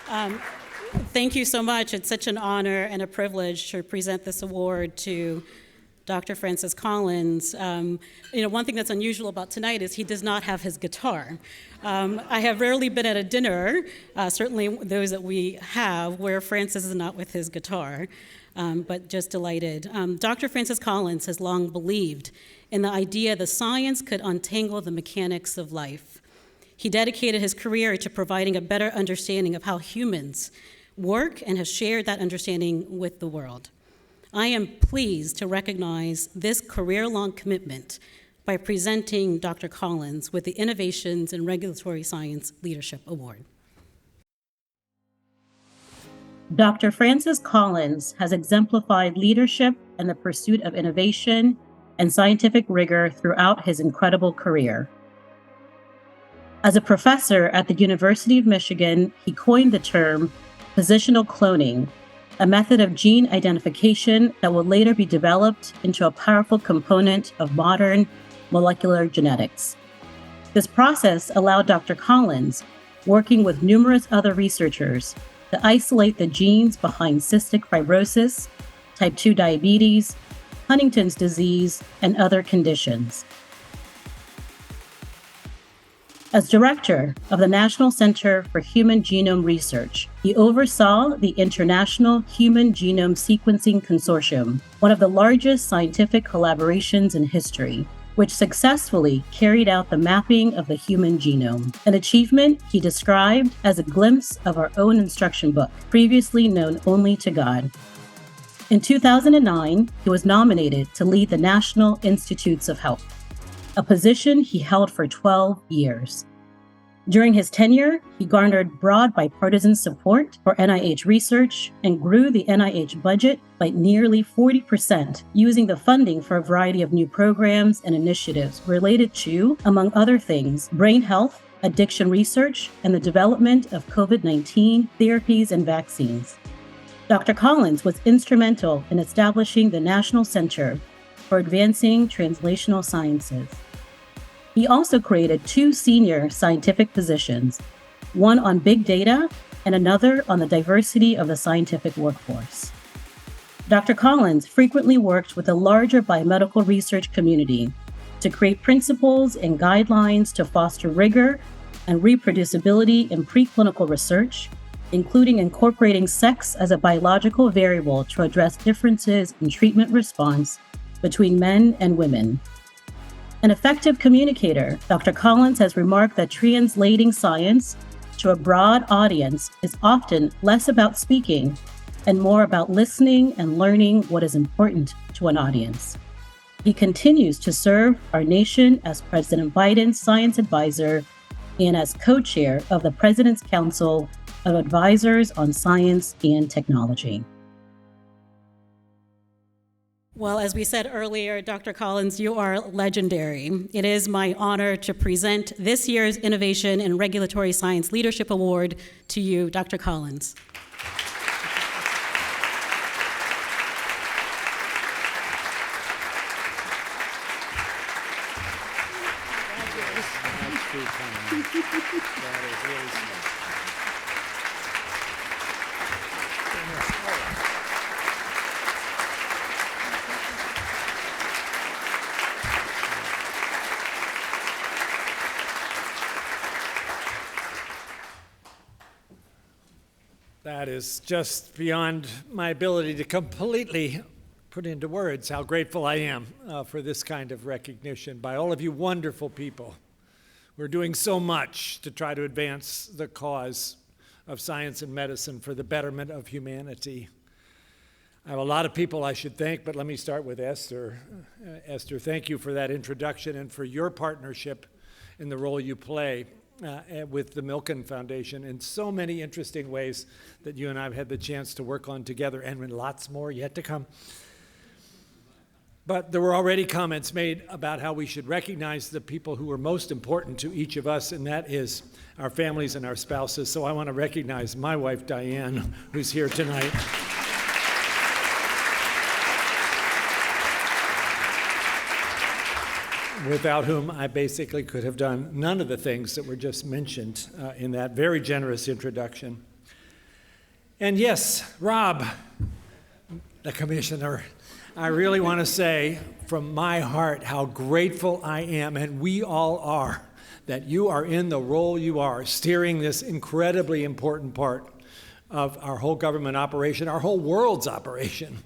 Thank you so much. It's such an honor and a privilege to present this award to Dr. Francis Collins. One thing that's unusual about tonight is he does not have his guitar. I have rarely been at a dinner, certainly those that we have, where Francis is not with his guitar, but just delighted. Dr. Francis Collins has long believed in the idea that science could untangle the mechanics of life. He dedicated his career to providing a better understanding of how humans work and has shared that understanding with the world. I am pleased to recognize this career-long commitment by presenting Dr. Collins with the Innovations in Regulatory Science Leadership Award. Dr. Francis Collins has exemplified leadership and the pursuit of innovation and scientific rigor throughout his incredible career. As a professor at the University of Michigan, he coined the term positional cloning, a method of gene identification that will later be developed into a powerful component of modern molecular genetics. This process allowed Dr. Collins, working with numerous other researchers, to isolate the genes behind cystic fibrosis, type 2 diabetes, Huntington's disease, and other conditions. As director of the National Center for Human Genome Research, he oversaw the International Human Genome Sequencing Consortium, one of the largest scientific collaborations in history, which successfully carried out the mapping of the human genome, an achievement he described as a glimpse of our own instruction book, previously known only to God. In 2009, he was nominated to lead the National Institutes of Health, a position he held for 12 years. During his tenure, he garnered broad bipartisan support for NIH research and grew the NIH budget by nearly 40%, using the funding for a variety of new programs and initiatives related to, among other things, brain health, addiction research, and the development of COVID-19 therapies and vaccines. Dr. Collins was instrumental in establishing the National Center for Advancing Translational Sciences. He also created 2 senior scientific positions, one on big data and another on the diversity of the scientific workforce. Dr. Collins frequently worked with the larger biomedical research community to create principles and guidelines to foster rigor and reproducibility in preclinical research, including incorporating sex as a biological variable to address differences in treatment response between men and women. An effective communicator, Dr. Collins has remarked that translating science to a broad audience is often less about speaking and more about listening and learning what is important to an audience. He continues to serve our nation as President Biden's science advisor and as co-chair of the President's Council of Advisors on Science and Technology. Well, as we said earlier, Dr. Collins, you are legendary. It is my honor to present this year's Innovation in Regulatory Science Leadership Award to you, Dr. Collins. That is just beyond my ability to completely put into words how grateful I am for this kind of recognition by all of you wonderful people. We're doing so much to try to advance the cause of science and medicine for the betterment of humanity. I have a lot of people I should thank, but let me start with Esther. Esther, thank you for that introduction and for your partnership in the role you play with the Milken Foundation in so many interesting ways that you and I have had the chance to work on together, and lots more yet to come. But there were already comments made about how we should recognize the people who are most important to each of us, and that is our families and our spouses. So I want to recognize my wife, Diane, who's here tonight. Without whom I basically could have done none of the things that were just mentioned in that very generous introduction. And yes, Rob, the commissioner, I really want to say from my heart how grateful I am, and we all are, that you are in the role you are, steering this incredibly important part of our whole government operation, our whole world's operation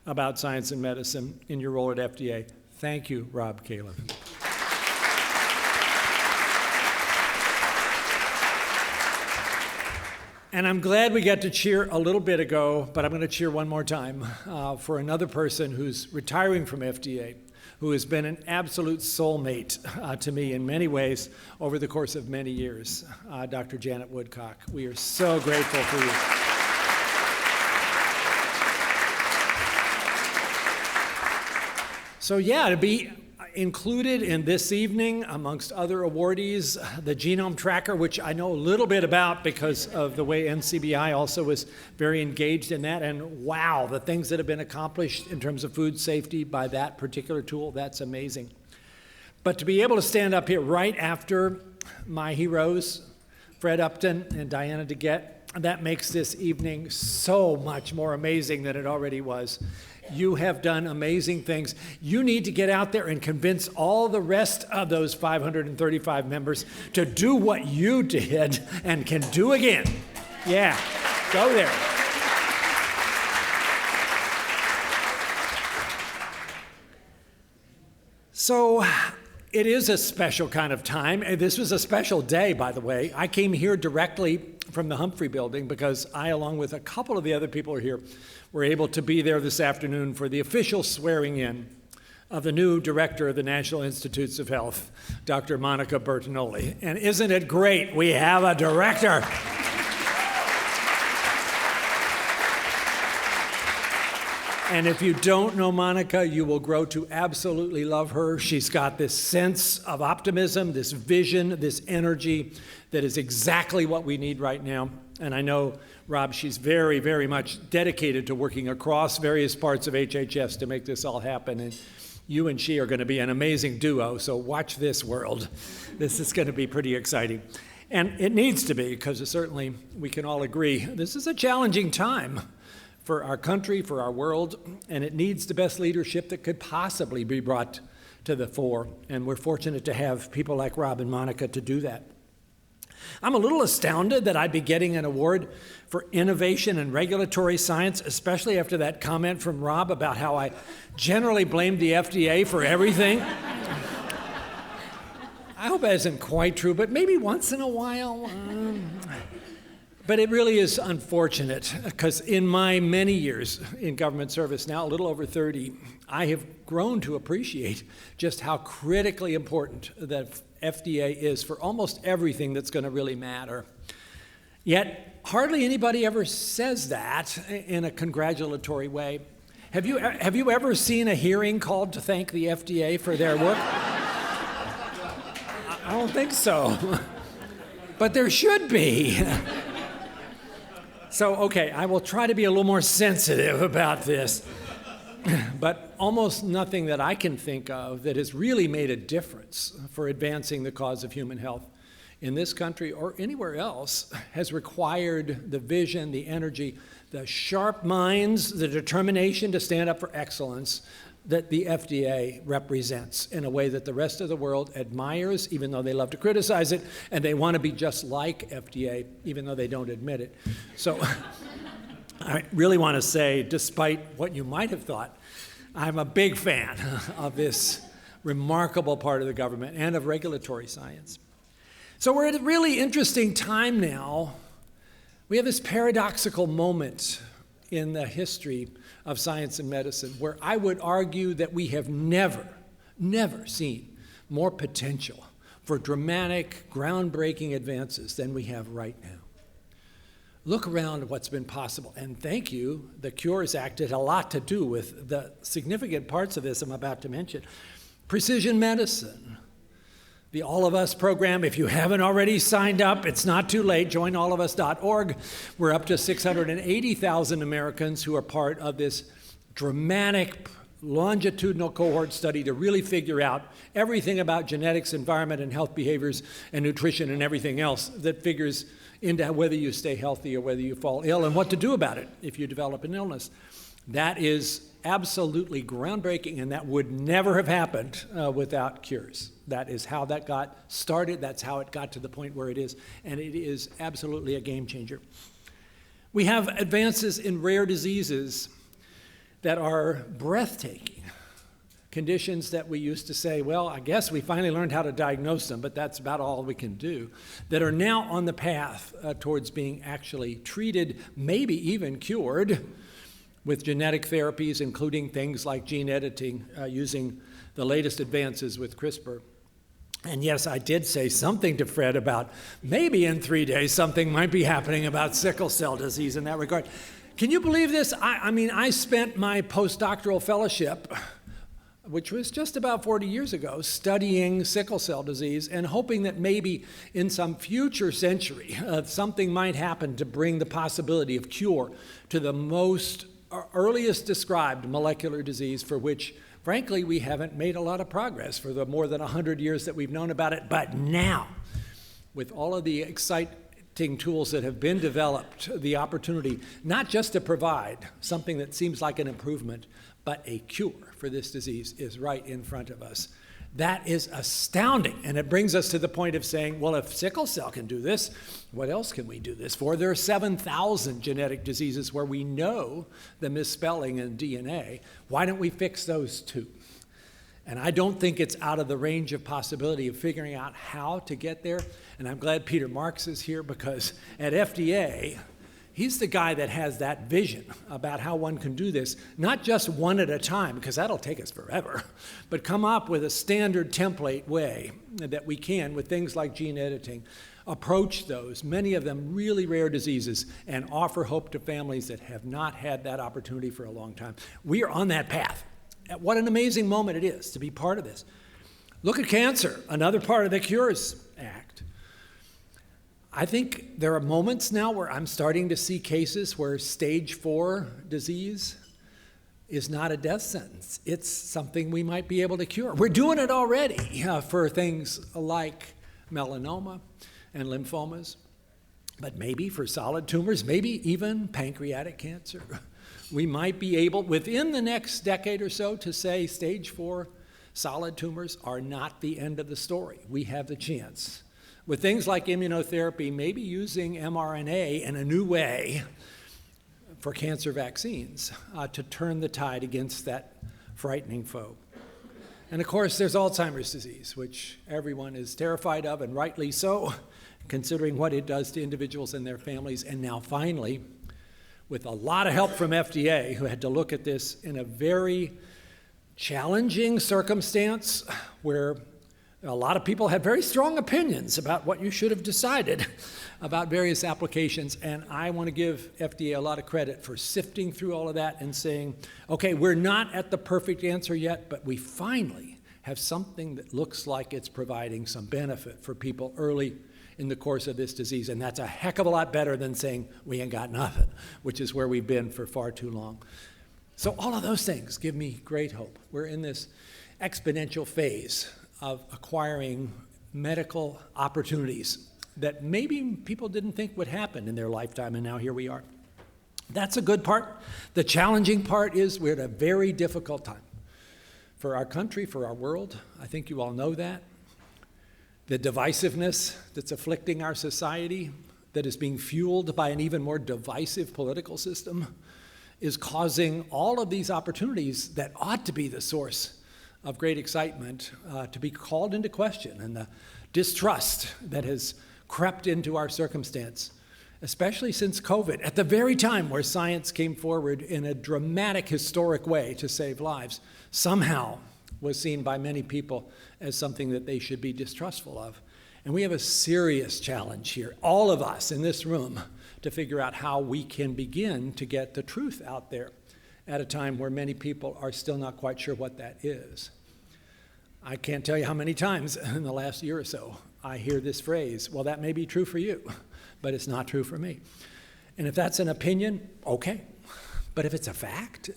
about science and medicine in your role at FDA. Thank you, Rob Califf. And I'm glad we got to cheer a little bit ago, but I'm going to cheer one more time for another person who's retiring from FDA, who has been an absolute soulmate to me in many ways over the course of many years, Dr. Janet Woodcock. We are so grateful for you. So yeah, to be included in this evening, amongst other awardees, the Genome Tracker, which I know a little bit about because of the way NCBI also was very engaged in that. And wow, the things that have been accomplished in terms of food safety by that particular tool, that's amazing. But to be able to stand up here right after my heroes, Fred Upton and Diana DeGette, that makes this evening so much more amazing than it already was. You have done amazing things. You need to get out there and convince all the rest of those 535 members to do what you did and can do again. Yeah, go there. So it is a special kind of time. This was a special day, by the way. I came here directly from the Humphrey Building because I, along with a couple of the other people here, were able to be there this afternoon for the official swearing in of the new director of the National Institutes of Health, Dr. Monica Bertagnolli. And isn't it great we have a director? And if you don't know Monica, you will grow to absolutely love her. She's got this sense of optimism, this vision, this energy that is exactly what we need right now. And I know, Rob, she's very, very much dedicated to working across various parts of HHS to make this all happen. And you and she are going to be an amazing duo, so watch this world. This is going to be pretty exciting. And it needs to be, because certainly we can all agree this is a challenging time for our country, for our world, and it needs the best leadership that could possibly be brought to the fore. And we're fortunate to have people like Rob and Monica to do that. I'm a little astounded that I'd be getting an award for innovation in regulatory science, especially after that comment from Rob about how I generally blamed the FDA for everything. I hope that isn't quite true, but maybe once in a while. But it really is unfortunate because in my many years in government service, now a little over 30, I have grown to appreciate just how critically important that FDA is for almost everything that's going to really matter. Yet, hardly anybody ever says that in a congratulatory way. Have you ever seen a hearing called to thank the FDA for their work? I don't think so. But there should be. So, okay, I will try to be a little more sensitive about this. But almost nothing that I can think of that has really made a difference for advancing the cause of human health in this country or anywhere else has required the vision, the energy, the sharp minds, the determination to stand up for excellence that the FDA represents in a way that the rest of the world admires, even though they love to criticize it, and they want to be just like FDA, even though they don't admit it. So I really want to say, despite what you might have thought, I'm a big fan of this remarkable part of the government and of regulatory science. So we're at a really interesting time now. We have this paradoxical moment in the history of science and medicine where I would argue that we have never seen more potential for dramatic, groundbreaking advances than we have right now. Look around at what's been possible, and thank you, the Cures Act had a lot to do with the significant parts of this I'm about to mention. Precision medicine, the All of Us program. If you haven't already signed up, it's not too late. Joinallofus.org. We're up to 680,000 Americans who are part of this dramatic longitudinal cohort study to really figure out everything about genetics, environment, and health behaviors, and nutrition, and everything else that figures into whether you stay healthy or whether you fall ill and what to do about it if you develop an illness. That is absolutely groundbreaking, and that would never have happened without cures. That is how that got started. That's how it got to the point where it is, and it is absolutely a game changer. We have advances in rare diseases that are breathtaking. Conditions that we used to say, well, I guess we finally learned how to diagnose them, but that's about all we can do, that are now on the path towards being actually treated, maybe even cured, with genetic therapies, including things like gene editing, using the latest advances with CRISPR. And yes, I did say something to Fred about maybe in 3 days something might be happening about sickle cell disease in that regard. Can you believe this? I spent my postdoctoral fellowship, which was just about 40 years ago, studying sickle cell disease and hoping that maybe in some future century something might happen to bring the possibility of cure to the most earliest described molecular disease for which, frankly, we haven't made a lot of progress for the more than 100 years that we've known about it. But now, with all of the exciting tools that have been developed, the opportunity not just to provide something that seems like an improvement, but a cure for this disease is right in front of us. That is astounding, and it brings us to the point of saying, well, if sickle cell can do this, what else can we do this for? There are 7,000 genetic diseases where we know the misspelling in DNA. Why don't we fix those too? And I don't think it's out of the range of possibility of figuring out how to get there, and I'm glad Peter Marks is here, because at FDA, he's the guy that has that vision about how one can do this, not just one at a time, because that'll take us forever, but come up with a standard template way that we can, with things like gene editing, approach those, many of them really rare diseases, and offer hope to families that have not had that opportunity for a long time. We are on that path. What an amazing moment it is to be part of this. Look at cancer, another part of the Cures Act. I think there are moments now where I'm starting to see cases where stage 4 disease is not a death sentence. It's something we might be able to cure. We're doing it already for things like melanoma and lymphomas, but maybe for solid tumors, maybe even pancreatic cancer. We might be able, within the next decade or so, to say stage 4 solid tumors are not the end of the story. We have the chance, with things like immunotherapy, maybe using mRNA in a new way for cancer vaccines, to turn the tide against that frightening foe. And of course, there's Alzheimer's disease, which everyone is terrified of, and rightly so, considering what it does to individuals and their families. And now finally, with a lot of help from FDA, who had to look at this in a very challenging circumstance where a lot of people had very strong opinions about what you should have decided about various applications. And I want to give FDA a lot of credit for sifting through all of that and saying, okay, we're not at the perfect answer yet, but we finally have something that looks like it's providing some benefit for people early in the course of this disease. And that's a heck of a lot better than saying we ain't got nothing, which is where we've been for far too long. So all of those things give me great hope. We're in this exponential phase of acquiring medical opportunities that maybe people didn't think would happen in their lifetime, and now here we are. That's a good part. The challenging part is we're at a very difficult time for our country, for our world. I think you all know that. The divisiveness that's afflicting our society, that is being fueled by an even more divisive political system, is causing all of these opportunities that ought to be the source of great excitement to be called into question, and the distrust that has crept into our circumstance, especially since COVID, at the very time where science came forward in a dramatic, historic way to save lives, somehow was seen by many people as something that they should be distrustful of. And we have a serious challenge here, all of us in this room, to figure out how we can begin to get the truth out there at a time where many people are still not quite sure what that is. I can't tell you how many times in the last year or so I hear this phrase, well, that may be true for you, but it's not true for me. And if that's an opinion, okay. But if it's a fact,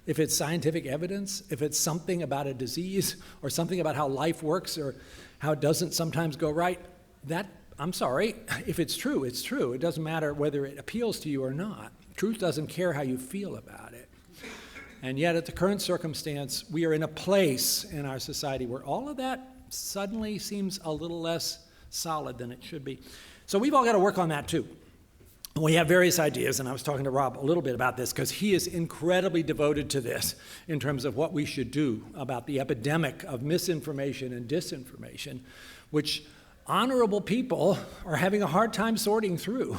if it's scientific evidence, if it's something about a disease or something about how life works or how it doesn't sometimes go right, that I'm sorry, if it's true, it's true. It doesn't matter whether it appeals to you or not. Truth doesn't care how you feel about it. And yet, at the current circumstance, we are in a place in our society where all of that suddenly seems a little less solid than it should be. So we've all got to work on that too. We have various ideas, and I was talking to Rob a little bit about this because he is incredibly devoted to this in terms of what we should do about the epidemic of misinformation and disinformation, which honorable people are having a hard time sorting through.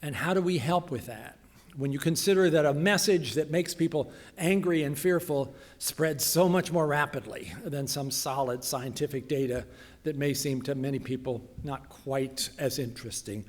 And how do we help with that? When you consider that a message that makes people angry and fearful spreads so much more rapidly than some solid scientific data that may seem to many people not quite as interesting.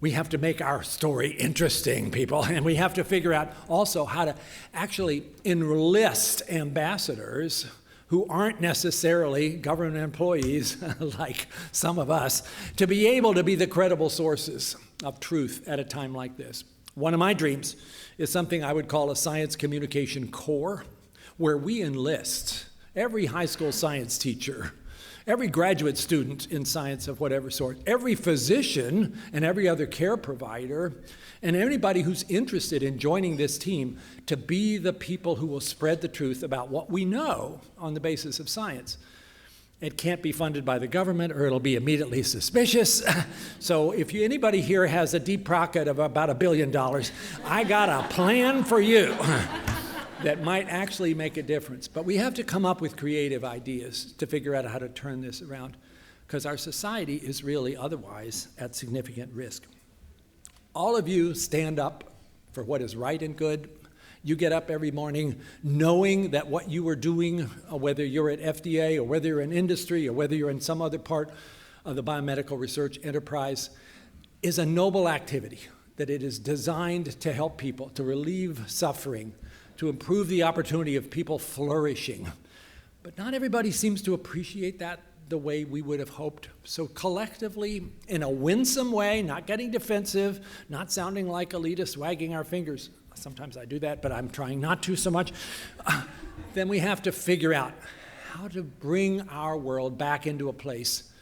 We have to make our story interesting, people, and we have to figure out also how to actually enlist ambassadors who aren't necessarily government employees like some of us, to be able to be the credible sources of truth at a time like this. One of my dreams is something I would call a science communication corps, where we enlist every high school science teacher, every graduate student in science of whatever sort, every physician and every other care provider, and anybody who's interested in joining this team to be the people who will spread the truth about what we know on the basis of science. It can't be funded by the government or it'll be immediately suspicious. So if anybody here has a deep pocket of about $1 billion, I got a plan for you that might actually make a difference. But we have to come up with creative ideas to figure out how to turn this around, because our society is really otherwise at significant risk. All of you stand up for what is right and good. You get up every morning knowing that what you are doing, whether you're at FDA or whether you're in industry or whether you're in some other part of the biomedical research enterprise, is a noble activity, that it is designed to help people, to relieve suffering, to improve the opportunity of people flourishing. But not everybody seems to appreciate that the way we would have hoped. So collectively, in a winsome way, not getting defensive, not sounding like elitists wagging our fingers, sometimes I do that, but I'm trying not to so much, then we have to figure out how to bring our world back into a place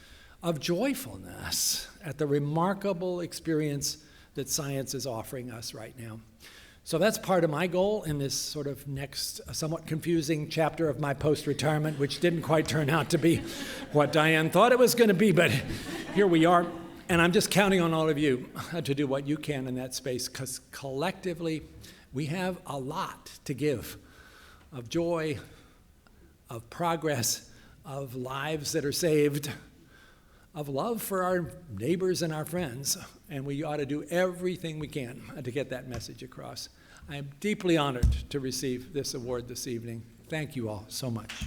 of joyfulness at the remarkable experience that science is offering us right now. So that's part of my goal in this sort of next somewhat confusing chapter of my post-retirement, which didn't quite turn out to be what Diane thought it was going to be, but here we are. And I'm just counting on all of you to do what you can in that space, because collectively we have a lot to give of joy, of progress, of lives that are saved, of love for our neighbors and our friends, and we ought to do everything we can to get that message across. I am deeply honored to receive this award this evening. Thank you all so much.